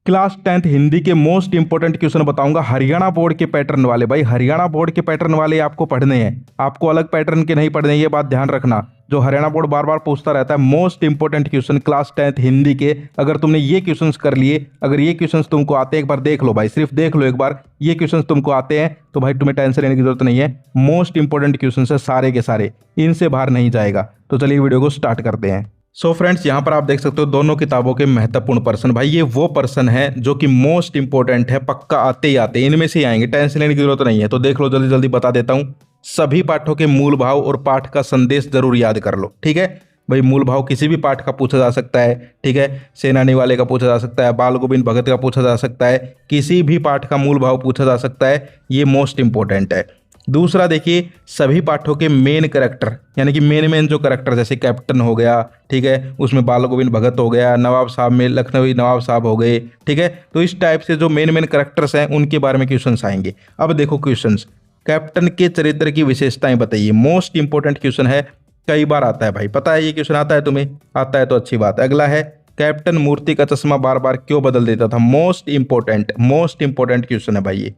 Class 10th Hindi के most important question बताऊंगा Haryana board के पैटर्न वाले। भाई हरियाणा बोर्ड के पैटर्न वाले आपको पढ़ने हैं, आपको अलग पैटर्न के नहीं पढ़ने, ये बात ध्यान रखना। जो हरियाणा बोर्ड बार बार पूछता रहता है most important question class 10th Hindi के, अगर तुमने ये क्वेश्चंस कर लिए, अगर ये क्वेश्चंस तुमको आते हैं, एक बार देख लो भाई, सिर्फ देख लो एक बार, ये क्वेश्चंस तुमको आते हैं तो भाई तुम्हें टेंशन लेने की जरूरत नहीं है। मोस्ट इंपोर्टेंट क्वेश्चन है सारे के सारे, इनसे बाहर नहीं जाएगा। तो चलिए वीडियो को स्टार्ट करते हैं। सो फ्रेंड्स, यहाँ पर आप देख सकते हो दोनों किताबों के महत्वपूर्ण पर्सन। भाई ये वो पर्सन है जो कि मोस्ट इंपोर्टेंट है, पक्का आते ही आते, इनमें से ही आएंगे, टेंशन लेने की जरूरत नहीं है। तो देख लो, जल्दी जल्दी बता देता हूँ। सभी पाठों के मूल भाव और पाठ का संदेश जरूर याद कर लो, ठीक है भाई। मूल भाव किसी भी पाठ का पूछा जा सकता है, ठीक है। सेनानी वाले का पूछा जा सकता है, बाल गोविंद भगत का पूछा जा सकता है, किसी भी पाठ का मूल भाव पूछा जा सकता है, ये मोस्ट इंपोर्टेंट है। दूसरा देखिए, सभी पाठों के मेन कैरेक्टर, यानी कि मेन जो कैरेक्टर, जैसे कैप्टन हो गया, ठीक है, उसमें बाल गोविंद भगत हो गया, नवाब साहब में लखनवी नवाब साहब हो गए, ठीक है। तो इस टाइप से जो मेन कैरेक्टर्स हैं उनके बारे में क्वेश्चंस आएंगे। अब देखो क्वेश्चंस, कैप्टन के चरित्र की विशेषताएं बताइए। मोस्ट इंपोर्टेंट क्वेश्चन है, कई बार आता है भाई, पता है ये क्वेश्चन आता है तुम्हें, आता है तो अच्छी बात है। अगला है, कैप्टन मूर्ति का चश्मा बार बार क्यों बदल देता था। मोस्ट इंपोर्टेंट क्वेश्चन है भाई ये।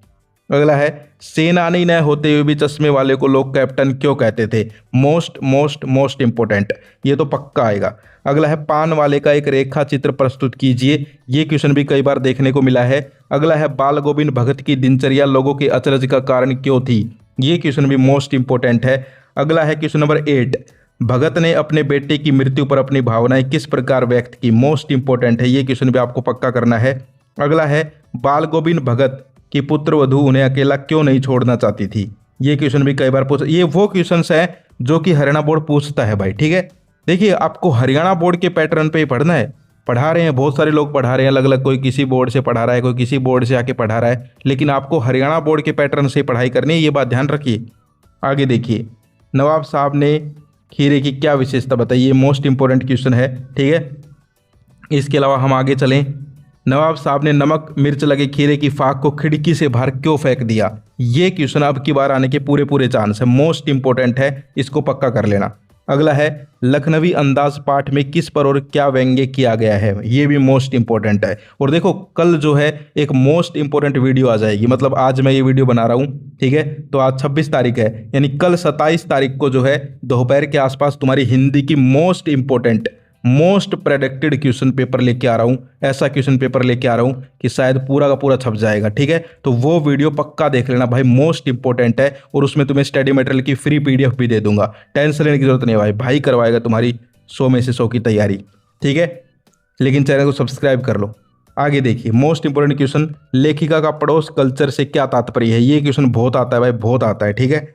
अगला है, सेनानी न होते हुए भी चश्मे वाले को लोग कैप्टन क्यों कहते थे। मोस्ट इंपोर्टेंट, ये तो पक्का आएगा। अगला है, पान वाले का एक रेखा चित्र प्रस्तुत कीजिए। ये क्वेश्चन भी कई बार देखने को मिला है। अगला है, बाल गोविंद भगत की दिनचर्या लोगों के अचरज का कारण क्यों थी। ये क्वेश्चन भी मोस्ट इंपोर्टेंट है। अगला है क्वेश्चन नंबर 8, भगत ने अपने बेटे की मृत्यु पर अपनी भावनाएं किस प्रकार व्यक्त की। मोस्ट इंपोर्टेंट है, ये क्वेश्चन भी आपको पक्का करना है। अगला है, बाल गोविंद भगत की पुत्र वधू उन्हें अकेला क्यों नहीं छोड़ना चाहती थी। ये क्वेश्चन भी कई बार पूछ, ये वो क्वेश्चंस है जो कि हरियाणा बोर्ड पूछता है भाई, ठीक है। देखिए, आपको हरियाणा बोर्ड के पैटर्न पे ही पढ़ना है। पढ़ा रहे हैं, बहुत सारे लोग पढ़ा रहे हैं अलग अलग, कोई किसी बोर्ड से पढ़ा रहा है, कोई किसी बोर्ड से आके पढ़ा रहा है, लेकिन आपको हरियाणा बोर्ड के पैटर्न से पढ़ाई करनी है, ये बात ध्यान रखिए। आगे देखिए, नवाब साहब ने खीरे की क्या विशेषता बताई। ये मोस्ट इंपोर्टेंट क्वेश्चन है, ठीक है। इसके अलावा हम आगे चलें, नवाब साहब ने नमक मिर्च लगे खीरे की फाक को खिड़की से बाहर क्यों फेंक दिया। ये क्वेश्चन अब की बार आने के पूरे चांस है, मोस्ट इंपोर्टेंट है, इसको पक्का कर लेना। अगला है, लखनवी अंदाज पाठ में किस पर और क्या व्यंग्य किया गया है। ये भी मोस्ट इंपोर्टेंट है। और देखो, कल जो है एक मोस्ट इंपोर्टेंट वीडियो आ जाएगी, मतलब आज मैं ये वीडियो बना रहा हूँ, ठीक है। तो आज 26 तारीख है, यानी कल 27 तारीख को जो है दोपहर के आसपास तुम्हारी हिंदी की मोस्ट प्रेडिक्टेड क्वेश्चन पेपर लेके आ रहा हूं। ऐसा क्वेश्चन पेपर लेके आ रहा हूं कि शायद पूरा का पूरा छप जाएगा, ठीक है। तो वो वीडियो पक्का देख लेना भाई, मोस्ट इंपोर्टेंट है। और उसमें तुम्हें स्टडी मटेरियल की फ्री PDF भी दे दूंगा, टेंशन लेने की जरूरत नहीं है भाई करवाएगा तुम्हारी 100 में से 100 की तैयारी, ठीक है। लेकिन चैनल को सब्सक्राइब कर लो। आगे देखिए, मोस्ट इंपोर्टेंट क्वेश्चन, लेखिका का पड़ोस कल्चर से क्या तात्पर्य है। ये क्वेश्चन बहुत आता है भाई, बहुत आता है, ठीक है।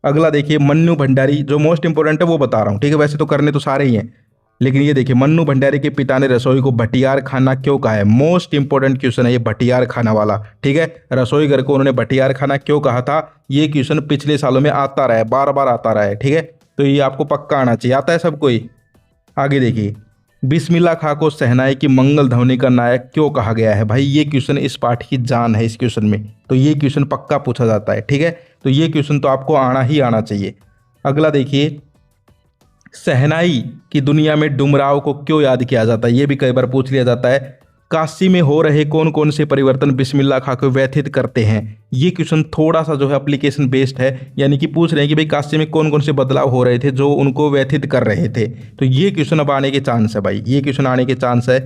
अगला देखिए, मन्नू भंडारी, जो मोस्ट इंपोर्टेंट है वो बता रहा हूँ, ठीक है। वैसे तो करने तो सारे ही हैं, लेकिन ये देखिए, मन्नू भंडारी के पिता ने रसोई को भटियार खाना क्यों कहा है। मोस्ट इंपोर्टेंट क्वेश्चन है ये, भटियार खाना वाला, ठीक है। रसोई घर को उन्होंने भटियार खाना क्यों कहा था। ये क्वेश्चन पिछले सालों में आता रहा है, बार बार आता रहा है, ठीक है। तो ये आपको पक्का आना चाहिए, आता है सब कोई। आगे देखिए, बिस्मिल्लाह खां को शहनाई की मंगल ध्वनि का नायक क्यों कहा गया है। भाई ये क्वेश्चन इस पाठ की जान है, इस क्वेश्चन में तो ये क्वेश्चन पक्का पूछा जाता है, ठीक है। तो ये क्वेश्चन तो आपको आना ही आना चाहिए। अगला देखिए, शहनाई की दुनिया में डुमराव को क्यों याद किया जाता है। ये भी कई बार पूछ लिया जाता है। काशी में हो रहे कौन कौन से परिवर्तन बिस्मिल्लाह खां को व्यथित करते हैं। ये क्वेश्चन थोड़ा सा जो है एप्लीकेशन बेस्ड है, यानी कि पूछ रहे हैं कि भाई काशी में कौन कौन से बदलाव हो रहे थे जो उनको व्यथित कर रहे थे। तो ये क्वेश्चन अब आने के चांस है भाई, ये क्वेश्चन आने के चांस है।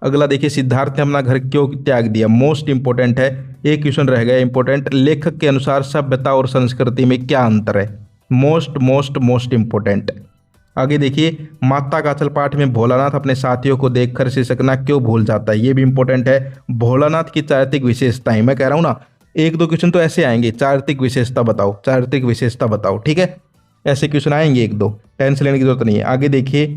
अगला देखिए, सिद्धार्थ ने अपना घर क्यों त्याग दिया। मोस्ट इंपोर्टेंट है, एक क्वेश्चन रह गया इंपोर्टेंट, लेखक के अनुसार सभ्यता और संस्कृति में क्या अंतर है। Most important. आगे देखिए, माता काचल पाठ में भोलानाथ अपने साथियों को देखकर सिसकना क्यों भूल जाता है। ये भी इंपॉर्टेंट है। भोलानाथ की चारित्रिक विशेषताएं, मैं कह रहा हूँ ना, एक दो क्वेश्चन तो ऐसे आएंगे, चारित्रिक विशेषता बताओ, ठीक है। ऐसे क्वेश्चन आएंगे एक दो, टेंशन लेने की जरूरत नहीं है। आगे देखिए,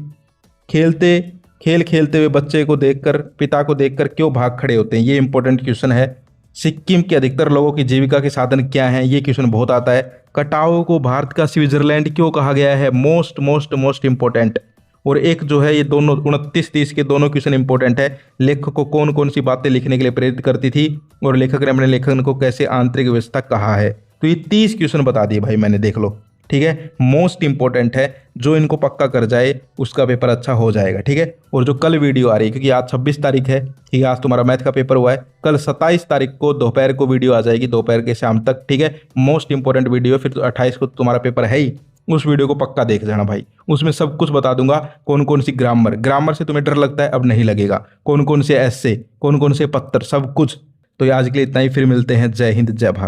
खेल खेलते हुए बच्चे को देखकर पिता को देखकर क्यों भाग खड़े होते हैं। ये इंपॉर्टेंट क्वेश्चन है। सिक्किम के अधिकतर लोगों की जीविका के साधन क्या हैं। ये क्वेश्चन बहुत आता है। कटाओ को भारत का स्विट्जरलैंड क्यों कहा गया है। Most important. और एक जो है, ये दोनों 29-30 के दोनों क्वेश्चन इंपॉर्टेंट है। लेखक को कौन कौन सी बातें लिखने के लिए प्रेरित करती थी और लेखक ने अपने लेखन को कैसे आंतरिक व्यवस्था कहा है। तो ये 30 क्वेश्चन बता दिए भाई मैंने, देख लो। ठीक है, मोस्ट इंपॉर्टेंट है। जो इनको पक्का कर जाए उसका पेपर अच्छा हो जाएगा। ठीक है, और जो कल वीडियो आ रही है, क्योंकि आज 26 तारीख है, ठीक है, आज तुम्हारा मैथ का पेपर हुआ है, कल 27 तारीख को दोपहर को वीडियो आ जाएगी, दोपहर के शाम तक। ठीक है, मोस्ट इंपॉर्टेंट वीडियो। फिर 28 को तुम्हारा पेपर है ही, उस वीडियो को पक्का देख लेना भाई। उसमें सब कुछ बता दूंगा, कौन कौन सी ग्रामर से तुम्हें डर लगता है अब नहीं लगेगा, कौन कौन से ऐसे, कौन कौन से पत्तर, सब कुछ। तो ये आज के लिए इतना ही, फिर मिलते हैं। जय हिंद, जय भारत।